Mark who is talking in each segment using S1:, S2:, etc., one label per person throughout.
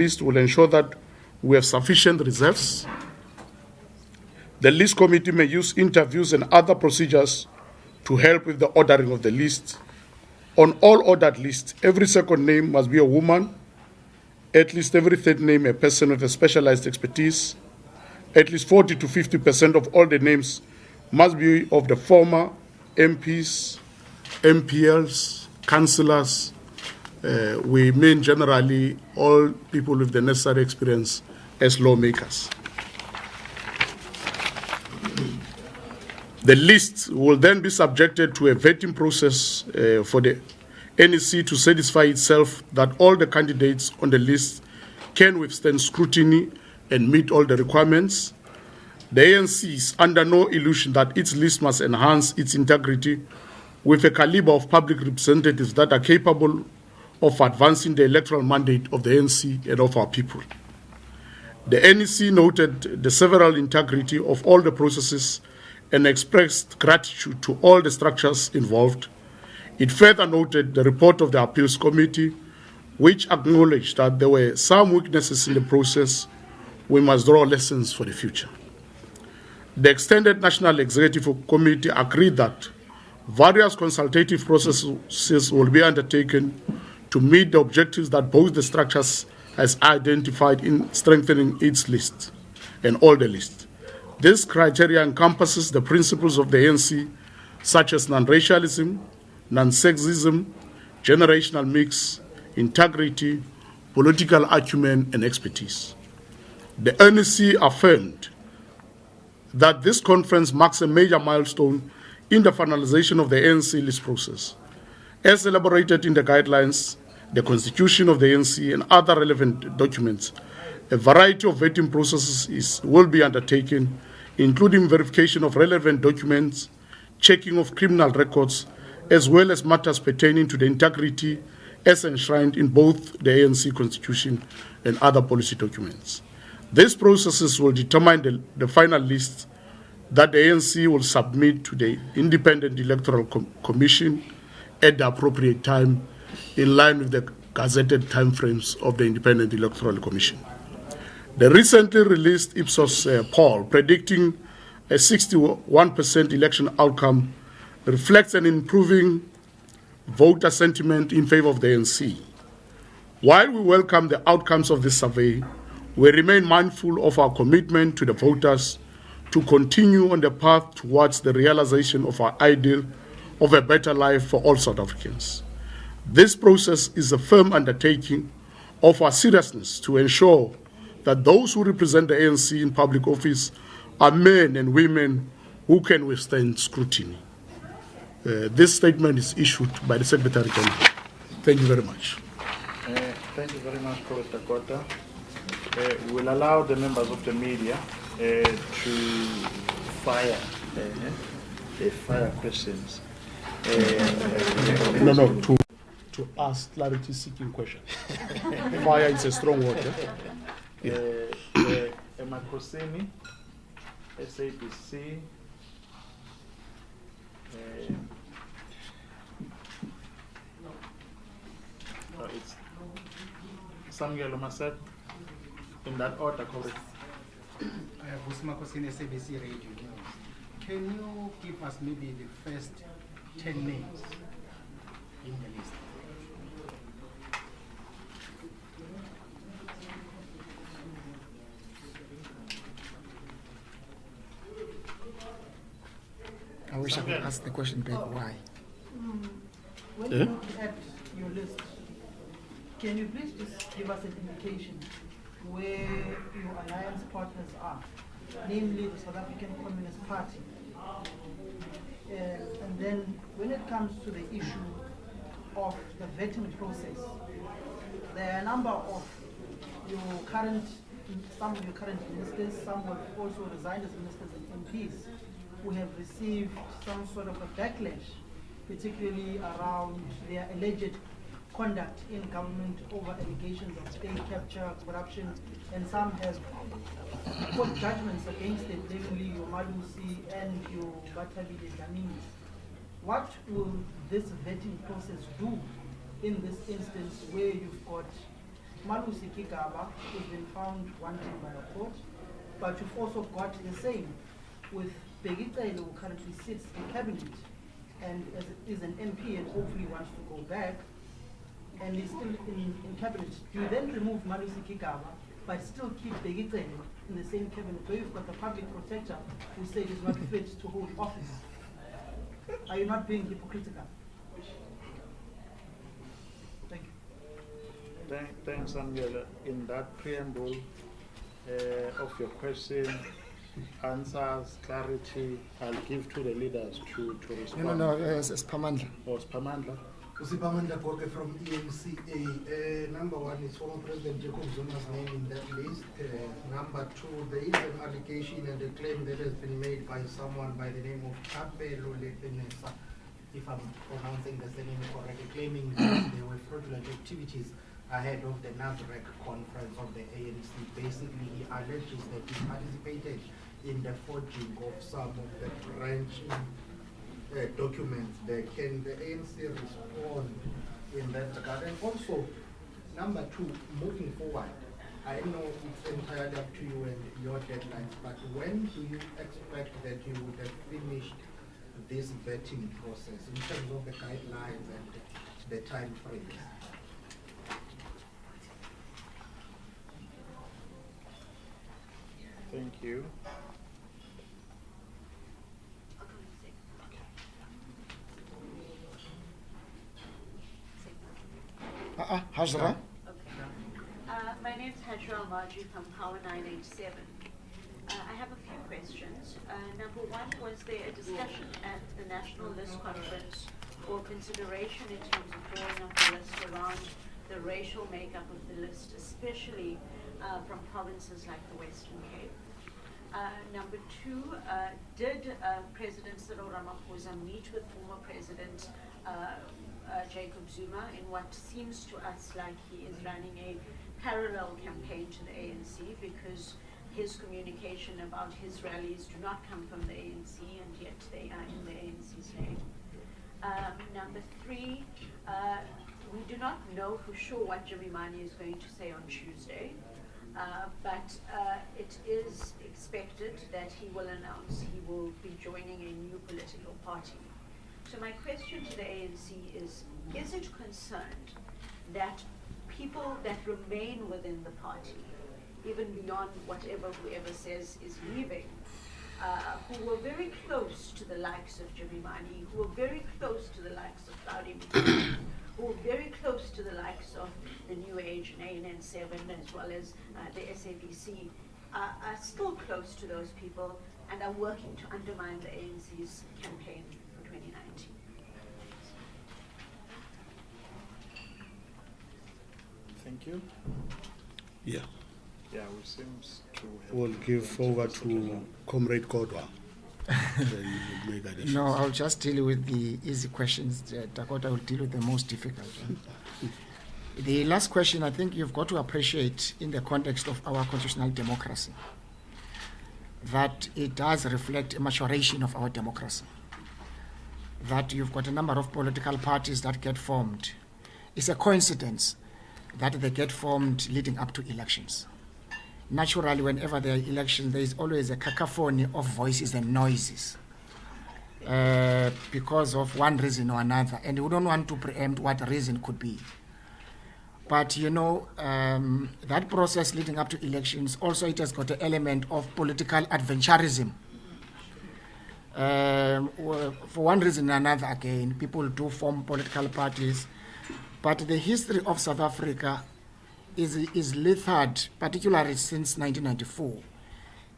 S1: list will ensure that we have sufficient reserves. The list committee may use interviews and other procedures to help with the ordering of the list. On all ordered lists, every second name must be a woman, at least every third name a person with a specialized expertise. At least 40 to 50% of all the names must be of the former MPs, MPLs, councillors. We mean generally all people with the necessary experience as lawmakers. The list will then be subjected to a vetting process for the NEC to satisfy itself that all the candidates on the list can withstand scrutiny and meet all the requirements. The ANC is under no illusion that its list must enhance its integrity with a caliber of public representatives that are capable of advancing the electoral mandate of the ANC and of our people. The NEC noted the several integrity of all the processes and expressed gratitude to all the structures involved. It further noted the report of the Appeals Committee, which acknowledged that there were some weaknesses in the process. We must draw lessons for the future. The Extended National Executive Committee agreed that various consultative processes will be undertaken to meet the objectives that both the structures has identified in strengthening its list and all the lists. This criteria encompasses the principles of the ANC, such as non-racialism, non-sexism, generational mix, integrity, political acumen, and expertise. The NEC affirmed that this conference marks a major milestone in the finalization of the ANC list process. As elaborated in the guidelines, the Constitution of the ANC, and other relevant documents, a variety of vetting processes will be undertaken, including verification of relevant documents, checking of criminal records, as well as matters pertaining to the integrity as enshrined in both the ANC Constitution and other policy documents. These processes will determine the final list that the ANC will submit to the Independent Electoral Commission at the appropriate time, in line with the gazetted timeframes of the Independent Electoral Commission. The recently released Ipsos poll predicting a 61% election outcome reflects an improving voter sentiment in favor of the ANC. While we welcome the outcomes of this survey, we remain mindful of our commitment to the voters to continue on the path towards the realization of our ideal of a better life for all South Africans. This process is a firm undertaking of our seriousness to ensure that those who represent the ANC in public office are men and women who can withstand scrutiny. This statement is issued by the Secretary General. Thank you very much.
S2: Thank you very much, Professor Kota. We will allow the members of the media to fire questions.
S1: To ask clarity-seeking questions. Fire is a strong word.
S2: Emma Kosini, SABC. It's Samuel Omasek, in that order, correct?
S3: Busima Kosini, SABC Radio. Can you give us maybe the first 10 names in the list?
S4: I wish I could ask the question back, why?
S5: When you look at your list, can you please just give us an indication where your alliance partners are, namely the South African Communist Party? And then when it comes to the issue of the vetting process, there are a number of some of your current ministers, some have also resigned as ministers and MPs, who have received some sort of a backlash, particularly around their alleged conduct in government over allegations of state capture, corruption, and some have put judgments against them, namely your Malusi and your Batabile Dlamini. What will this vetting process do in this instance where you've got Malusi Kigaba has been found wanting by a court, but you've also got the same with Begitele, who currently sits in cabinet and is an MP and hopefully wants to go back, and is still in cabinet. Do you then remove Malusi Kigaba, but still keep Begitele in the same cabinet, where you've got the public protector who said is not fit to hold office? Are you not being hypocritical? Thank you.
S2: Thanks, Angela. In that preamble of your question, answers, clarity, I'll give to the leaders to respond.
S4: No, it's Pamandla.
S2: Oh, it's Pamandla.
S6: Usipamanda Koke from ENCA. Number one is former President Jacob Zuma's name in that list. Number two, there is an allegation and a claim that has been made by someone by the name of Kapelo Lepenesa, if I'm pronouncing the surname correctly, claiming that there were fraudulent activities ahead of the NASREC conference of the ANC. Basically, he alleges that he participated in the forging of some of the branch documents. Can the ANC respond in that regard? And also, number two, moving forward, I know it's entirely up to you and your deadlines, but when do you expect that you would have finished this vetting process in terms of the guidelines and the time frames?
S2: Thank you.
S4: Hajra?
S7: My name is Hajra Al-Majri from Power 987. I have a few questions. Number one, was there a discussion at the National List Conference or consideration in terms of drawing up the list around the racial makeup of the list, especially from provinces like the Western Cape? Number two, did President Cyril Ramaphosa meet with former President Jacob Zuma in what seems to us like he is running a parallel campaign to the ANC, because his communication about his rallies do not come from the ANC, and yet they are in the ANC's name? Number three, we do not know for sure what Jimmy Mani is going to say on Tuesday, but it is expected that he will announce he will be joining a new political party. So my question to the ANC is it concerned that people that remain within the party, even beyond whatever whoever says is leaving, who were very close to the likes of Jimmy Mani, who were very close to the likes of Cloudy Mutulu, who were very close to the likes of the New Age and ANC as well as the SABC, are still close to those people and are working to undermine the ANC's campaign for 2019?
S2: Thank you.
S1: Yeah.
S2: Yeah, we seems to have...
S1: We'll give over to Comrade Kodwa.
S4: No, I'll just deal with the easy questions. Dakota will deal with the most difficult. The last question, I think you've got to appreciate in the context of our constitutional democracy, that it does reflect a maturation of our democracy. That you've got a number of political parties that get formed. It's a coincidence that they get formed leading up to elections. Naturally, whenever there are elections, there is always a cacophony of voices and noises because of one reason or another, and we don't want to preempt what the reason could be. But you know, that process leading up to elections, also it has got an element of political adventurism. For one reason or another, again, people do form political parties, but the history of South Africa is littered, particularly since 1994,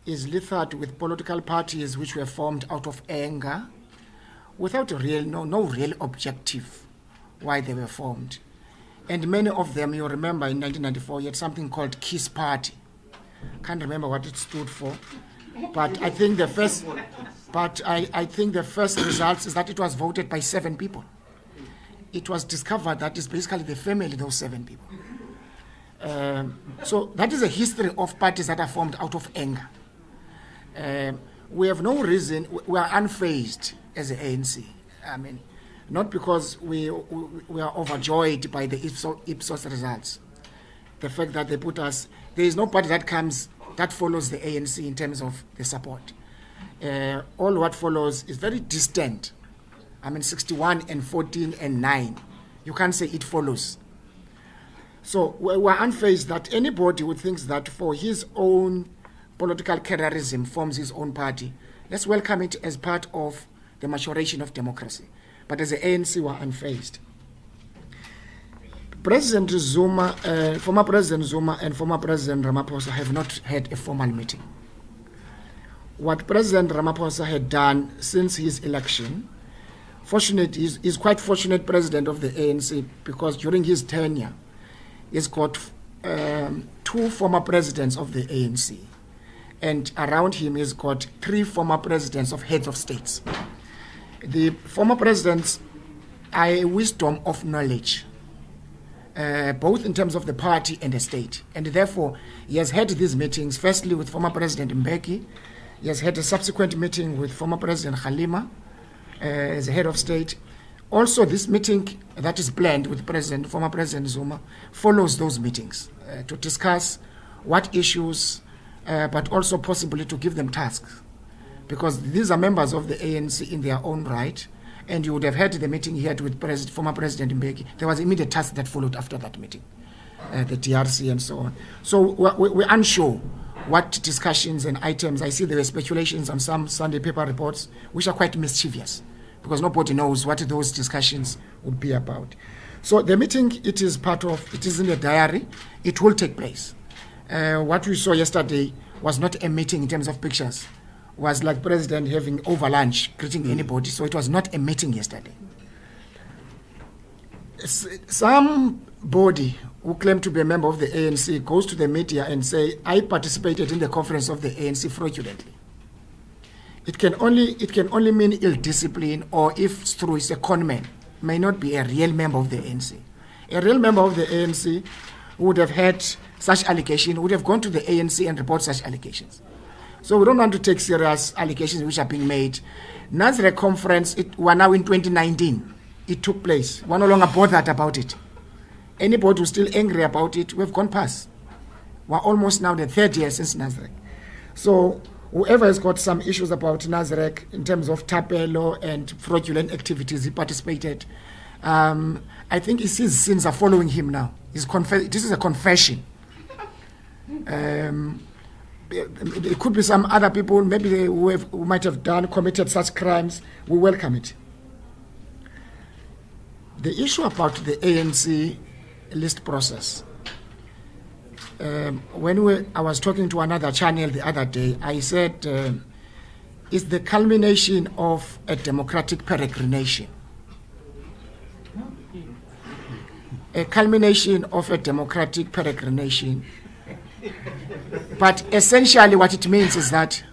S4: is littered with political parties which were formed out of anger, without no real objective why they were formed. And many of them, you remember in 1994, you had something called Kiss Party. Can't remember what it stood for, but I think the first, I think the first results is that it was voted by 7 people. It was discovered that it's basically the family, those 7 people. So that is a history of parties that are formed out of anger. We have no reason, we are unfazed as the ANC. I mean, not because we are overjoyed by the Ipsos results. the fact that they put us, there is no party that follows the ANC in terms of the support. All what follows is very distant. I mean, 61 and 14 and 9. You can't say it follows. So we're unfazed that anybody who thinks that for his own political careerism forms his own party, let's welcome it as part of the maturation of democracy. But as the ANC, we're unfazed. President Zuma, former President Zuma and former President Ramaphosa have not had a formal meeting. What President Ramaphosa had done since his election, he's quite fortunate president of the ANC, because during his tenure, he's got 2 former presidents of the ANC. And around him, he's got 3 former presidents of heads of states. The former presidents are a wisdom of knowledge, both in terms of the party and the state. And therefore, he has had these meetings, firstly with former President Mbeki. He has had a subsequent meeting with former President Khalima as a head of state. Also, this meeting that is planned with former President Zuma follows those meetings to discuss what issues, but also possibly to give them tasks. Because these are members of the ANC in their own right, and you would have had the meeting he had with former President Mbeki. There was immediate task that followed after that meeting, the DRC and so on. So we're unsure what discussions and items. I see there were speculations on some Sunday paper reports, which are quite mischievous, because nobody knows what those discussions would be about. So the meeting, it is in the diary. It will take place. What we saw yesterday was not a meeting in terms of pictures. Was like President having over lunch, greeting anybody. So it was not a meeting yesterday. Somebody who claimed to be a member of the ANC goes to the media and say, I participated in the conference of the ANC fraudulently. It can only mean ill discipline, or if it's true, it's a con man, may not be a real member of the ANC. A real member of the ANC who would have had such allegation would have gone to the ANC and report such allegations. So we don't want to take serious allegations which are being made. Nazareth conference, we're now in 2019. It took place. We're no longer bothered about it. Anybody who's still angry about it, we've gone past. We're almost now the 3rd year since Nazareth. So whoever has got some issues about Nazareth in terms of tapelo and fraudulent activities he participated, I think his sins are following him now. This is a confession. It could be some other people, maybe who might have committed such crimes. We welcome it. The issue about the ANC list process. I was talking to another channel the other day, I said it's the culmination of a democratic peregrination. A culmination of a democratic peregrination. But essentially what it means is that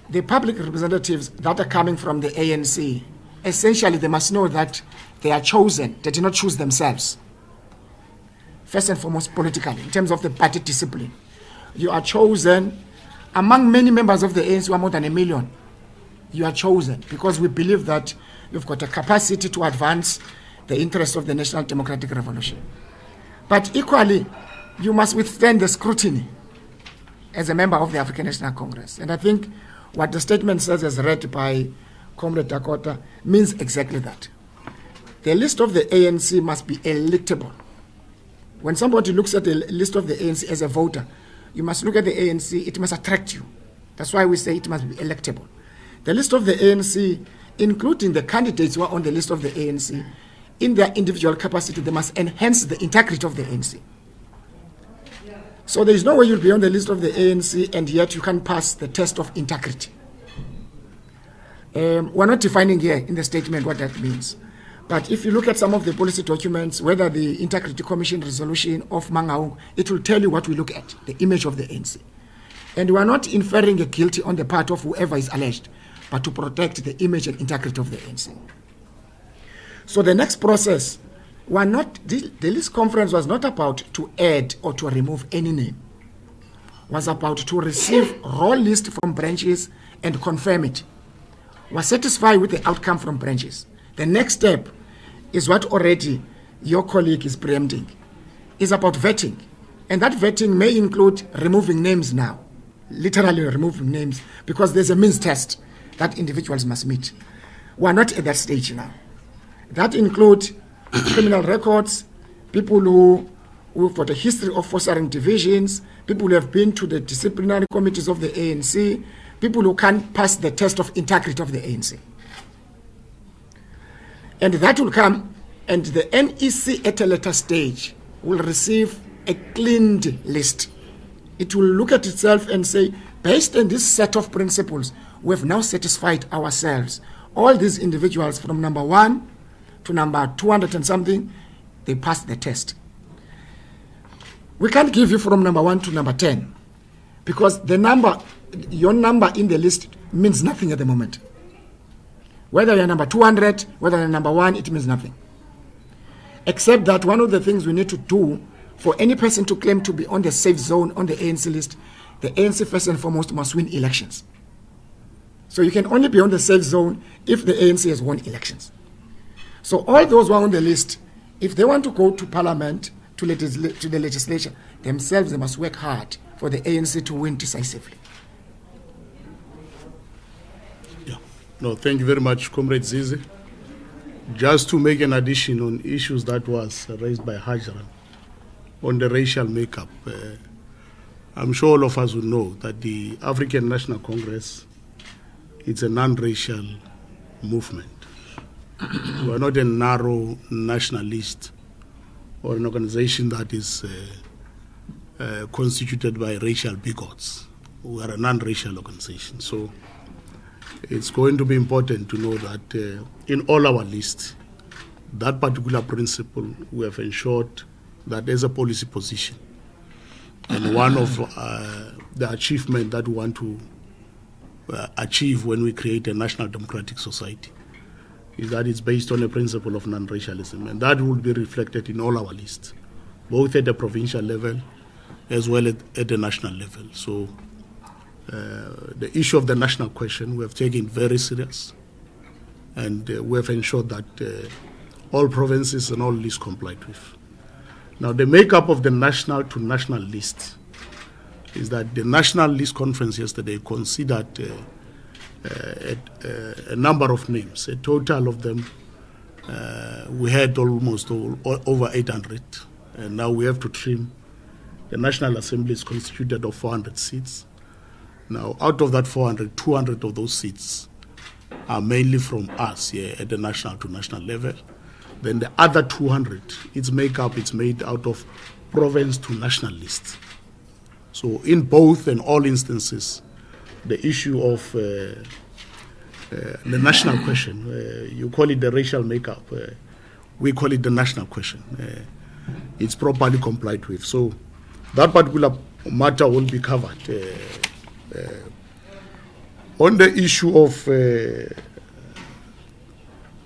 S4: the public representatives that are coming from the ANC, essentially they must know that they are chosen, they did not choose themselves. First and foremost politically, in terms of the party discipline. You are chosen among many members of the ANC who are more than 1 million. You are chosen because we believe that you've got a capacity to advance the interests of the National Democratic Revolution. But equally, you must withstand the scrutiny as a member of the African National Congress. And I think what the statement says, as read by Comrade Dakota, means exactly that. The list of the ANC must be electable. When somebody looks at the list of the ANC as a voter, you must look at the ANC, it must attract you. That's why we say it must be electable. The list of the ANC, including the candidates who are on the list of the ANC, in their individual capacity, they must enhance the integrity of the ANC. So there is no way you'll be on the list of the ANC and yet you can pass the test of integrity. We're not defining here in the statement what that means. But if you look at some of the policy documents, whether the Integrity Commission resolution of Mangaung, it will tell you what we look at, the image of the ANC. And we are not inferring a guilty on the part of whoever is alleged, but to protect the image and integrity of the ANC. So the next process, the list conference was not about to add or to remove any name. It was about to receive raw list from branches and confirm it. Was satisfied with the outcome from branches. The next step is what already your colleague is preempting. It's about vetting. And that vetting may include removing names now, literally removing names, because there's a means test that individuals must meet. We are not at that stage now. That includes criminal records, people who've got a history of fostering divisions, people who have been to the disciplinary committees of the ANC, people who can't pass the test of integrity of the ANC. And that will come, and the NEC at a later stage will receive a cleaned list. It will look at itself and say, based on this set of principles, we have now satisfied ourselves. All these individuals from number 1 to number 200 and something, they passed the test. We can't give you from number 1 to number 10 because the number, your number in the list means nothing at the moment. Whether you're number 200, whether you're number 1, it means nothing. Except that one of the things we need to do for any person to claim to be on the safe zone on the ANC list, the ANC first and foremost must win elections. So you can only be on the safe zone if the ANC has won elections. So all those who are on the list, if they want to go to parliament, to the legislature, themselves they must work hard for the ANC to win decisively.
S1: Yeah. No, thank you very much, Comrade Zizi. Just to make an addition on issues that was raised by Hajran on the racial makeup, I'm sure all of us will know that the African National Congress, it's a non-racial movement. We are not a narrow nationalist or an organization that is constituted by racial bigots. We are a non-racial organization. So it's going to be important to know that in all our lists, that particular principle we have ensured that there's a policy position. And one of the achievements that we want to achieve when we create a national democratic society is that it's based on a principle of non-racialism, and that will be reflected in all our lists, both at the provincial level as well as at the national level. So the issue of the national question we have taken very serious, and we have ensured that all provinces and all lists complied with. Now, the makeup of the national to national list is that the National List Conference yesterday considered a number of names. A total of them, we had almost over 800, and now we have to trim. The National Assembly is constituted of 400 seats. Now, out of that 400, 200 of those seats are mainly from us here at the national to national level. Then the other 200, its makeup is made out of province to national lists. So in both and all instances, the issue of the national question, you call it the racial makeup, we call it the national question. It's properly complied with. So that particular matter will be covered. On the issue of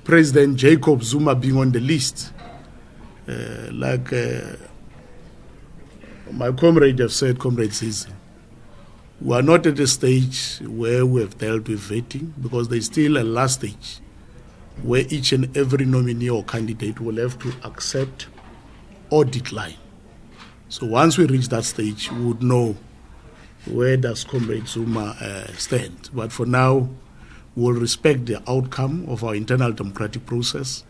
S1: President Jacob Zuma being on the list, like my comrade have said, Comrade Zizi, we are not at a stage where we have dealt with vetting, because there's still a last stage where each and every nominee or candidate will have to accept or decline. So once we reach that stage, we would know where does Comrade Zuma stand. But for now, we'll respect the outcome of our internal democratic process.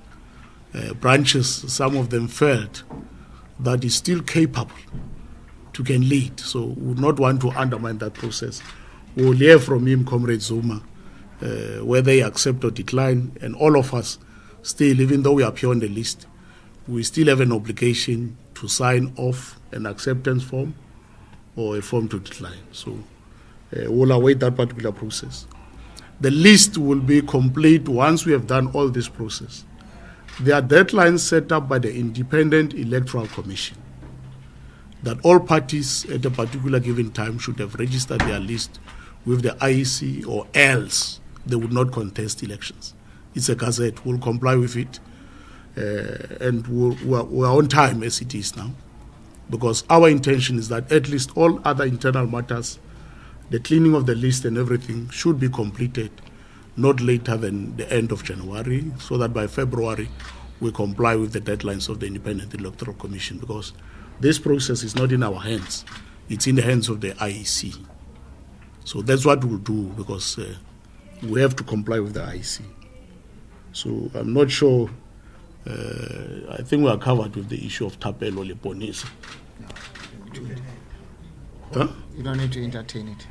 S1: Branches, some of them felt that he's still capable to can lead. So we would not want to undermine that process. We will hear from him, Comrade Zuma, whether he accept or decline. And all of us still, even though we appear on the list, we still have an obligation to sign off an acceptance form or a form to decline. So we'll await that particular process. The list will be complete once we have done all this process. There are deadlines set up by the Independent Electoral Commission that all parties at a particular given time should have registered their list with the IEC, or else they would not contest elections. It's a gazette. We'll comply with it. And we're on time as it is now, because our intention is that at least all other internal matters, the cleaning of the list and everything, should be completed not later than the end of January, so that by February we comply with the deadlines of the Independent Electoral Commission, because this process is not in our hands. It's in the hands of the IEC. So that's what we'll do, because we have to comply with the IEC. So I'm not sure. I think we are covered with the issue of Thapelo Leponisa. Huh?
S4: You don't need to entertain it.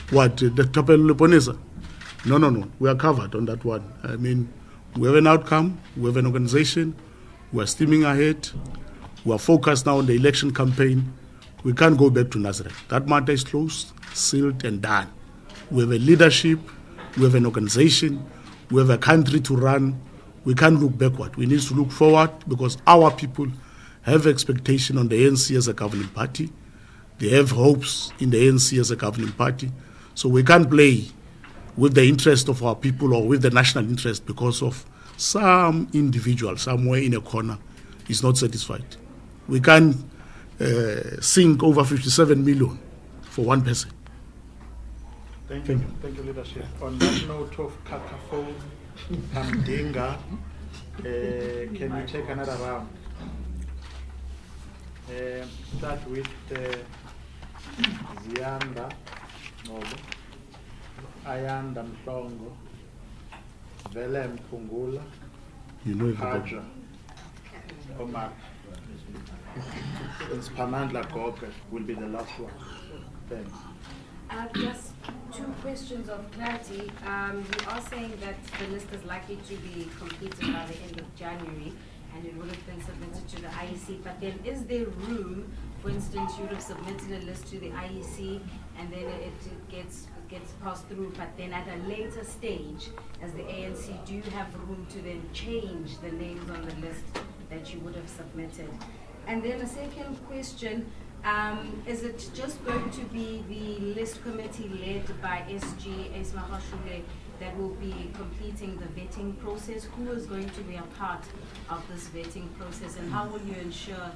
S1: What, the Thapelo Leponisa? No. We are covered on that one. I mean, we have an outcome, we have an organization, we are steaming ahead, we are focused now on the election campaign. We can't go back to Nazareth. That matter is closed, sealed, and done. We have a leadership, we have an organization, we have a country to run. We can't look backward. We need to look forward, because our people have expectation on the ANC as a governing party. They have hopes in the ANC as a governing party. So we can't play with the interest of our people or with the national interest because of some individual somewhere in a corner is not satisfied. We can't sink over 57 million for one person.
S2: Thank you, leadership. On that note of Kakafo Mdinga, can we take another round? Start with Zianda Ngobo, Ayanda Mhlongo, Vele Mpungula, Haja, Omar. Pamandla Goke will be the last one. Thanks.
S8: Just two questions of clarity. You are saying that the list is likely to be completed by the end of January, and it would have been submitted to the IEC, but then is there room, for instance, you would have submitted a list to the IEC and then it gets passed through, but then at a later stage, as the ANC, do you have room to then change the names on the list that you would have submitted? And then a second question, is it just going to be the list committee led by SG Esmahashule that will be completing the vetting process? Who is going to be a part of this vetting process, and how will you ensure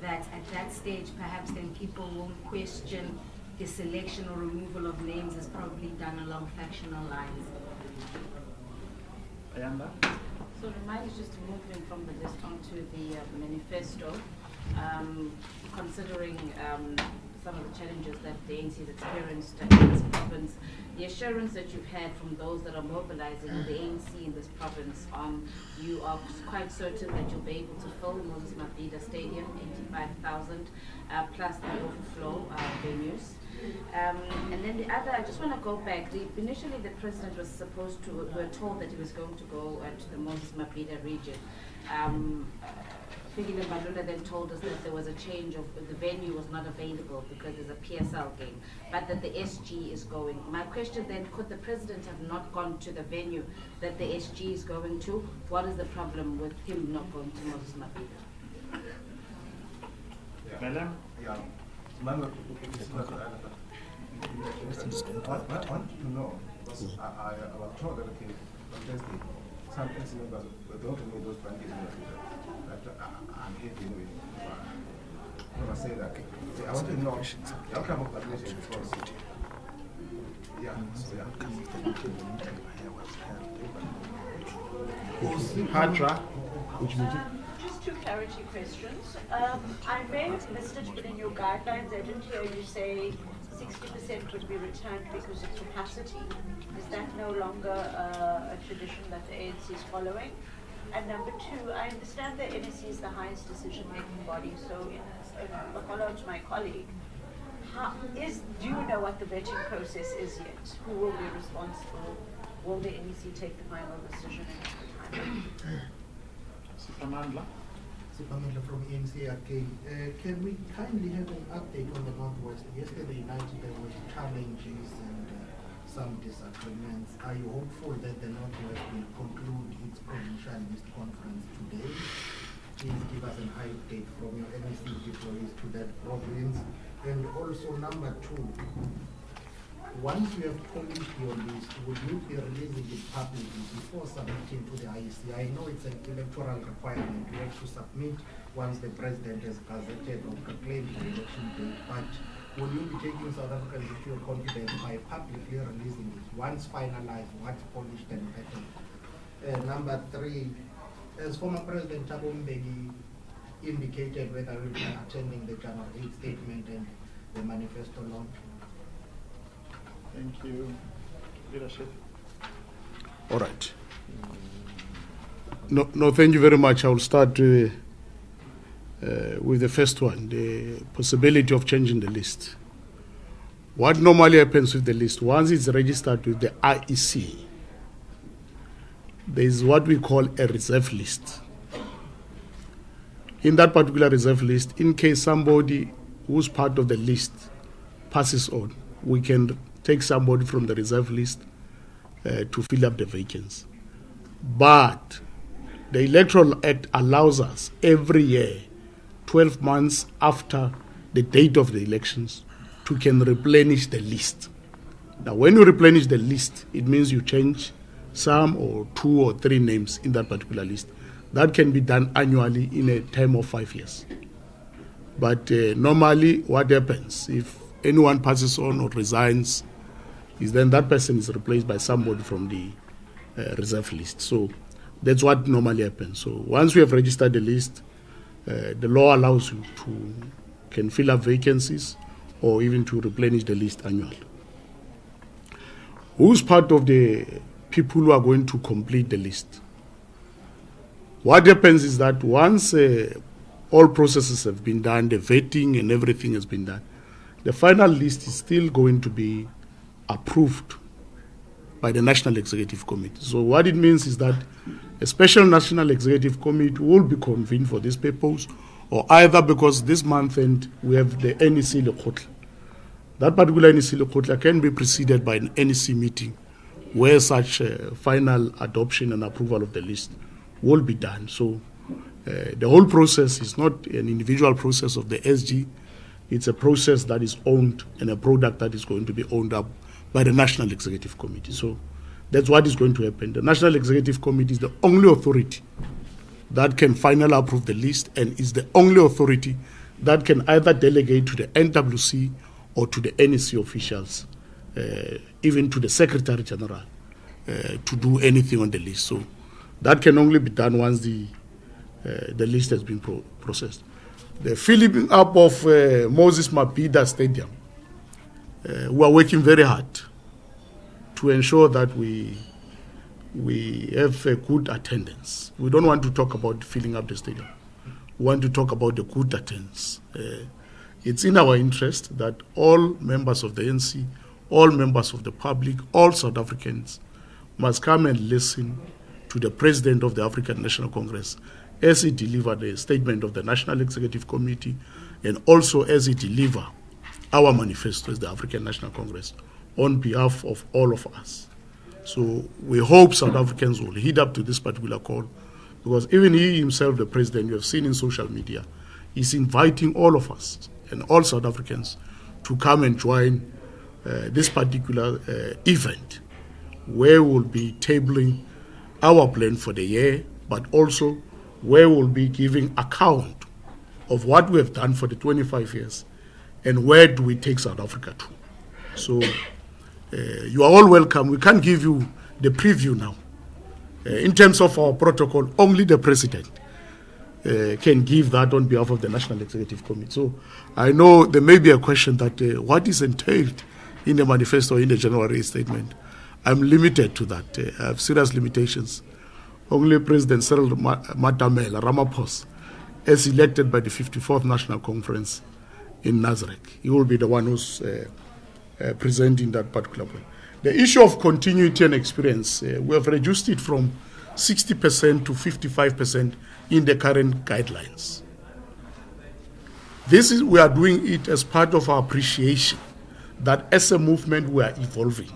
S8: that at that stage perhaps then people won't question the selection or removal of names is probably done along factional lines?
S2: Ayanda?
S9: So mine is just moving from the list onto the manifesto, considering some of the challenges that the ANC has experienced in this province. The assurance that you've had from those that are mobilizing the ANC in this province, you are quite certain that you'll be able to fill Moses Mabhida Stadium, 85,000, plus the overflow venues. And then the other, I just want to go back. Initially, the president was supposed to, we were told that he was going to go to the Moses Mabhida region. Fikile Mbalula then told us that there was a change of, the venue was not available because there's a PSL game, but that the SG is going. My question then, could the president have not gone to the venue that the SG is going to? What is the problem with him not going to Moses Mabhida?
S2: Madam?
S10: Yeah. I want to know, because I was told that some council members don't know those 20 members that I'm here to know. I want to say that. I want to know the outcome of that meeting because,
S2: Hatra?
S1: Which meeting?
S7: Just two clarity questions. I may have missed it, but in your guidelines, I didn't hear you say 60% would be returned because of capacity. Is that no longer a tradition that the ANC is following? And number two, I understand that NEC is the highest decision-making body, so in a follow-up to my colleague, do you know what the vetting process is yet? Who will be responsible? Will the NEC take the final decision in the time?
S2: Sipamandla?
S6: Sipamela from ANC again. Can we kindly have an update on the Northwest? Yesterday night there were challenges and some disagreements. Are you hopeful that the Northwest will conclude its provincial list conference today? Please give us an update from your NEC deployees to that province. And also number two, once you have polished your list, would you be releasing it publicly before submitting to the IEC? I know it's an electoral requirement. You have to submit once the president has gazetted or proclaimed the election date. But will you be taking South Africans into your confidence by publicly releasing it once finalized, once polished and vetted? Number three, as former President Thabo Mbeki indicated whether we'll be attending the January 8th statement and the manifesto launch?
S2: Thank you. Leadership.
S1: All right. No, thank you very much. I will start with the first one, the possibility of changing the list. What normally happens with the list, once it's registered with the IEC, there is what we call a reserve list. In that particular reserve list, in case somebody who's part of the list passes on, we can take somebody from the reserve list to fill up the vacancies. But the Electoral Act allows us every year, 12 months after the date of the elections, to can replenish the list. Now, when you replenish the list, it means you change some or 2 or 3 names in that particular list. That can be done annually in a term of 5 years. But normally, what happens if anyone passes on or resigns, is then that person is replaced by somebody from the reserve list. So that's what normally happens. So once we have registered the list, the law allows you to can fill up vacancies or even to replenish the list annually. Who's part of the people who are going to complete the list? What happens is that once all processes have been done, the vetting and everything has been done, the final list is still going to be approved by the National Executive Committee. So what it means is that a special National Executive Committee will be convened for this purpose, or either because this month end we have the NEC Lekgotla. That particular NEC Lekgotla can be preceded by an NEC meeting where such final adoption and approval of the list will be done. So the whole process is not an individual process of the SG. It's a process that is owned and a product that is going to be owned up by the National Executive Committee. So that's what is going to happen. The National Executive Committee is the only authority that can finally approve the list and is the only authority that can either delegate to the NWC or to the NEC officials, even to the Secretary General, to do anything on the list. So that can only be done once the list has been processed. The filling up of Moses Mabhida Stadium, we are working very hard to ensure that we have a good attendance. We don't want to talk about filling up the stadium. We want to talk about the good attendance. It's in our interest that all members of the ANC, all members of the public, all South Africans must come and listen to the President of the African National Congress as he delivered a statement of the National Executive Committee and also as he delivered our manifesto as the African National Congress on behalf of all of us. So we hope South Africans will heed up to this particular call, because even he himself, the President, you have seen in social media, is inviting all of us and all South Africans to come and join this particular event, where we'll be tabling our plan for the year, but also where we'll be giving account of what we have done for the 25 years and where do we take South Africa to. So you are all welcome. We can't give you the preview now. In terms of our protocol, only the President can give that on behalf of the National Executive Committee. So I know there may be a question that what is entailed in the manifesto, in the January statement. I'm limited to that. I have serious limitations. Only President Cyril Matamela Ramaphosa, as elected by the 54th National Conference in Nazareth, he will be the one who's presenting that particular point. The issue of continuity and experience, we have reduced it from 60% to 55% in the current guidelines. We are doing it as part of our appreciation that as a movement we are evolving.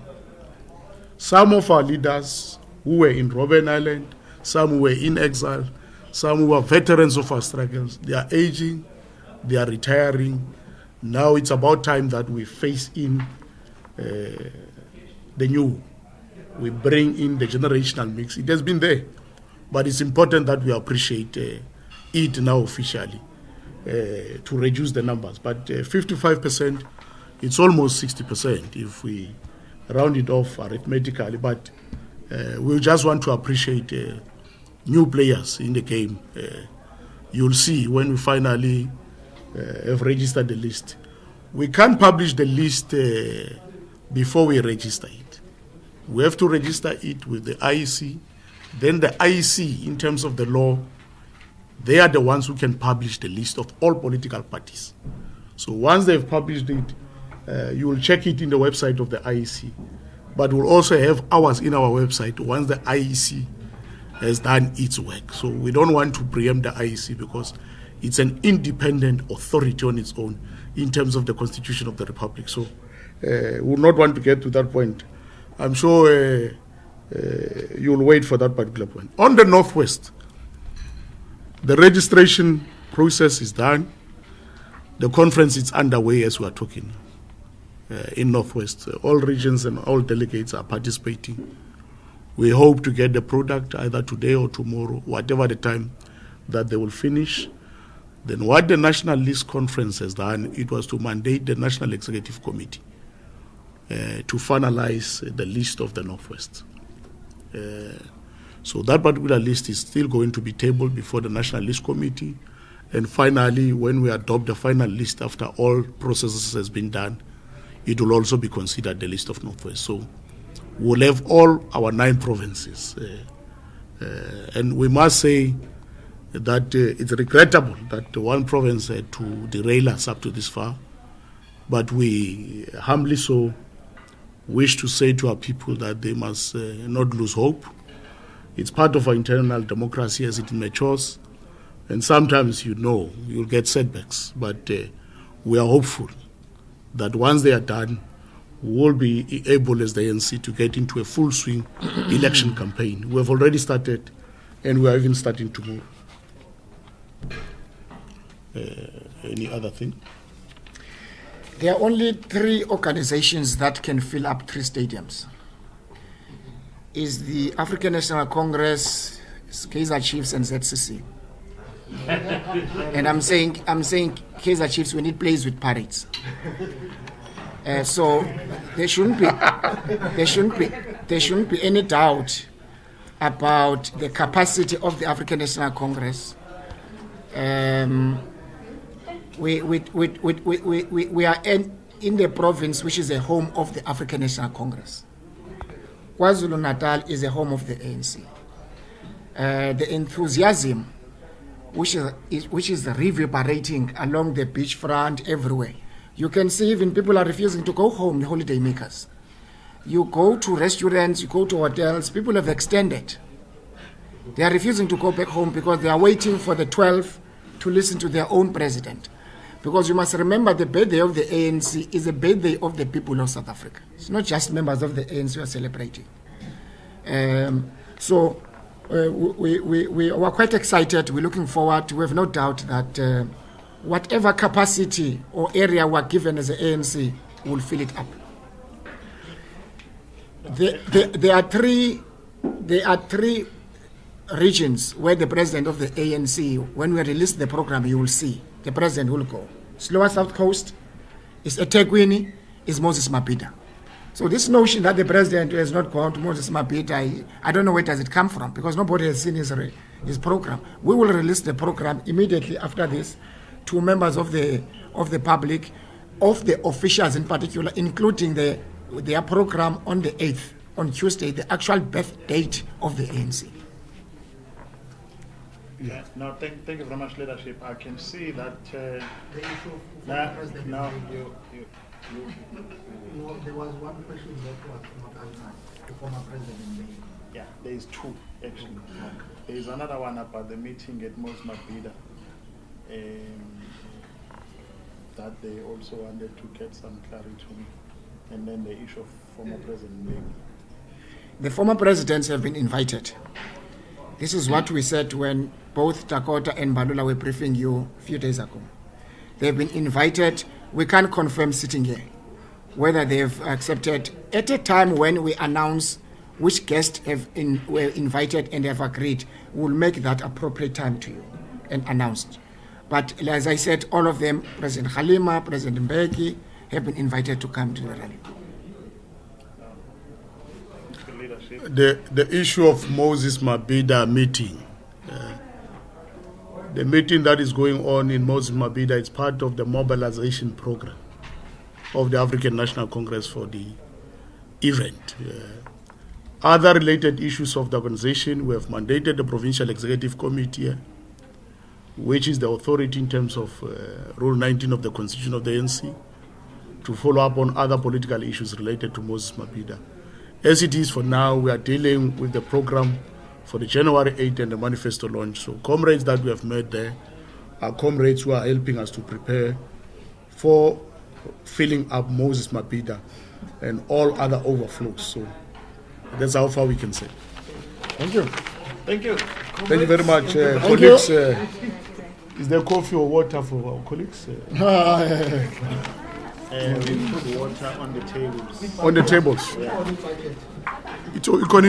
S1: Some of our leaders who were in Robben Island, some who were in exile, some who are veterans of our struggles, they are aging, they are retiring. Now it's about time that we face in the new. We bring in the generational mix. It has been there, but it's important that we appreciate it now officially to reduce the numbers. But 55%, it's almost 60% if we round it off arithmetically. But we just want to appreciate new players in the game you'll see when we finally have registered the list. We can't publish the list before we register it. We have to register it with the IEC. Then the IEC, in terms of the law, they are the ones who can publish the list of all political parties. So once they've published it, you will check it in the website of the IEC. But we'll also have ours in our website once the IEC has done its work. So we don't want to preempt the IEC because it's an independent authority on its own in terms of the Constitution of the Republic. So we would not want to get to that point. I'm sure you'll wait for that particular point. On the Northwest, the registration process is done. The conference is underway as we are talking in Northwest. All regions and all delegates are participating. We hope to get the product either today or tomorrow, whatever the time that they will finish. Then what the National List Conference has done, it was to mandate the National Executive Committee to finalize the list of the Northwest. So that particular list is still going to be tabled before the National List Committee. And finally, when we adopt the final list after all processes has been done, it will also be considered the list of Northwest. So we'll have all our 9 provinces. And we must say that it's regrettable that one province had to derail us up to this far. But we humbly so wish to say to our people that they must not lose hope. It's part of our internal democracy as it matures. And sometimes, you'll get setbacks. But we are hopeful that once they are done, we will be able as the ANC to get into a full swing election campaign. We have already started, and we are even starting to move. Any other thing?
S4: There are only 3 organizations that can fill up 3 stadiums. Is the African National Congress, Kaizer Chiefs, and ZCC. And I'm saying Kaizer Chiefs, we need plays with parades. So there shouldn't be any doubt about the capacity of the African National Congress. We are in the province which is the home of the African National Congress. KwaZulu-Natal is the home of the ANC. The enthusiasm which is reverberating along the beachfront everywhere. You can see even people are refusing to go home, the holiday makers. You go to restaurants, you go to hotels, people have extended. They are refusing to go back home because they are waiting for the 12th to listen to their own president. Because you must remember the birthday of the ANC is the birthday of the people of South Africa. It's not just members of the ANC who are celebrating. We are quite excited. We're looking forward. We have no doubt that whatever capacity or area we're given as the ANC, will fill it up. There are three regions where the president of the ANC, when we release the program, you will see the president will go. Lower South Coast is eThekwini, is Moses Mabhida. So this notion that the president has not gone to Moses Mabhida, I don't know where does it come from, because nobody has seen his program. We will release the program immediately after this to members of the public, of the officials in particular, including their program on the 8th, on Tuesday, the actual birth date of the ANC.
S2: Yeah. No, thank you very much, leadership. I can see that
S6: The issue of president.
S2: no,
S6: No, there was one question that was not answered. The former president made.
S2: yeah, there is 2 actually. There is another one about the meeting at Moses Mabhida, that they also wanted to get some clarity on, and then the issue of former President Mbeki.
S4: The former presidents have been invited. This is what we said when both Dakota and Balula were briefing you a few days ago. They've been invited. We can't confirm sitting here whether they've accepted. At a time when we announce which guests were invited and have agreed, we'll make that appropriate time to you and announced. But as I said, all of them, President Khalima, President Mbeki, have been invited to come to the rally.
S1: The issue of Moses Mabhida meeting, The meeting that is going on in Moses Mabhida is part of the mobilization program of the African National Congress for the event. Other related issues of the organization, we have mandated the Provincial Executive Committee, which is the authority in terms of Rule 19 of the Constitution of the ANC, to follow up on other political issues related to Moses Mabhida. As it is for now, we are dealing with the program for the January 8 and the Manifesto launch. So comrades that we have met there are comrades who are helping us to prepare for filling up Moses Mabhida and all other overflows. So that's how far we can say.
S4: Thank you.
S2: Thank you.
S1: Thank you very much, colleagues. Is there coffee or water for our colleagues?
S2: We put water on the tables.
S1: On the tables.
S2: Yeah.
S1: It's all, on.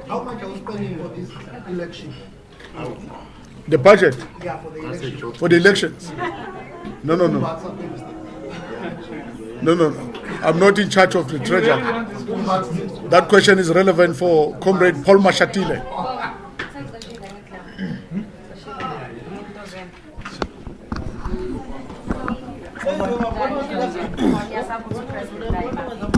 S6: How much are we spending for this election?
S1: The budget
S6: Yeah, for the election.
S1: for the elections. No. I'm not in charge of the treasury. That question is relevant for Comrade Paul Mashatile.
S8: Yes, I'm also present.